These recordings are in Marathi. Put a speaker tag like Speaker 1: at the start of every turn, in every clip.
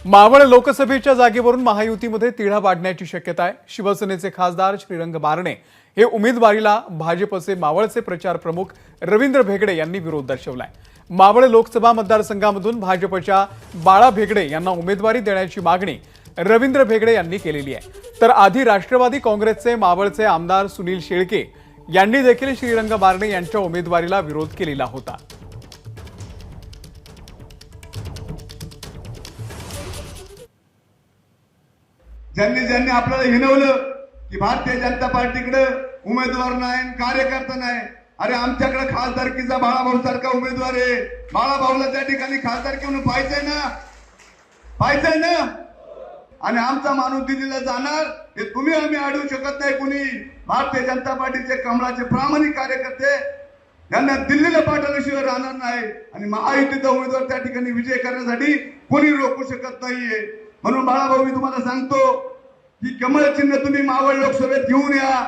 Speaker 1: मावळ लोकसभेच्या जागेवरून महायुतीमध्ये तिढा वाढण्याची शक्यता आहे। शिवसेनेचे खासदार श्रीरंग बारणे हे उमेदवारीला भाजपचे मावळचे प्रचार प्रमुख रवींद्र भेगडे यांनी विरोध दर्शवलाय। मावळ लोकसभा मतदारसंघामधून भाजपच्या बाळा भेगडे यांना उमेदवारी देण्याची मागणी रवींद्र भेगडे यांनी केलेली आहे। तर आधी राष्ट्रवादी काँग्रेसचे मावळचे आमदार सुनील शेळके यांनी देखील श्रीरंग बारणे यांच्या उमेदवारीला विरोध केलेला होता।
Speaker 2: ज्यांनी आपल्याला हिणवलं की भारतीय जनता पार्टीकडे उमेदवार नाही, कार्यकर्ता नाही। अरे आमच्याकडे खासदारकीचा बाळाभाऊ सारखा उमेदवार आहे। बाळाभाऊला त्या ठिकाणी खासदारकी म्हणून पाहिजे ना। आणि आमचा माणूस दिल्लीला जाणार हे तुम्ही आम्ही अडवू शकत नाही। कुणी भारतीय जनता पार्टीचे कमळाचे प्रामाणिक कार्यकर्ते यांना दिल्लीला पाठवल्याशिवाय राहणार नाही। आणि महायुतीचा उमेदवार त्या ठिकाणी विजय करण्यासाठी कोणी रोखू शकत नाहीये। म्हणून बाळाभाऊ मी तुम्हाला सांगतो की कमळ चिन्ह तुम्ही मावळ लोकसभेत घेऊन या।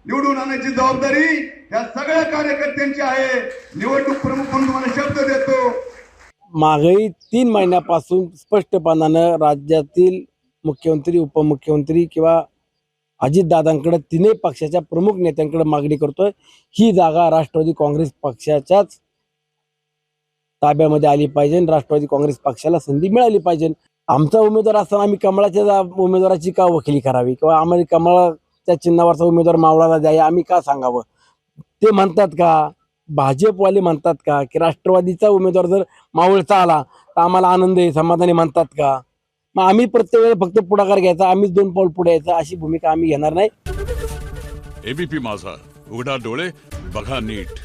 Speaker 2: निवडून आणण्याची जबाबदारी या सगळ्या कार्यकर्त्यांची आहे। निवडणूक प्रमुख म्हणून तुम्हाला शब्द देतो।
Speaker 3: मागील 3 महिन्यापासून स्पष्टपणाने राज्यातील मुख्यमंत्री, उपमुख्यमंत्री किंवा अजितदादांकडे तिन्ही पक्षाच्या प्रमुख नेत्यांकडे मागणी करतोय, ही जागा राष्ट्रवादी काँग्रेस पक्षाच्याच ताब्यामध्ये आली पाहिजे। राष्ट्रवादी काँग्रेस पक्षाला संधी मिळाली पाहिजे। आमचा उमेदवार असताना आम्ही कमळाच्या उमेदवाराची का वकिली करावी किंवा आम्हाला कमळाच्या चिन्हावरचा उमेदवार मावळाला द्यावे आम्ही का सांगावं? ते म्हणतात का, भाजपवाले म्हणतात का की राष्ट्रवादीचा उमेदवार जर मावळचा आला तर आम्हाला आनंद आहे, समाधानी म्हणतात का? मग आम्ही प्रत्येक वेळेला फक्त पुढाकार घ्यायचा, आम्हीच 2 पाऊल पुढे यायचं अशी भूमिका आम्ही घेणार नाही।
Speaker 4: एबीपी माझा, उघडा डोळे बघा नीट।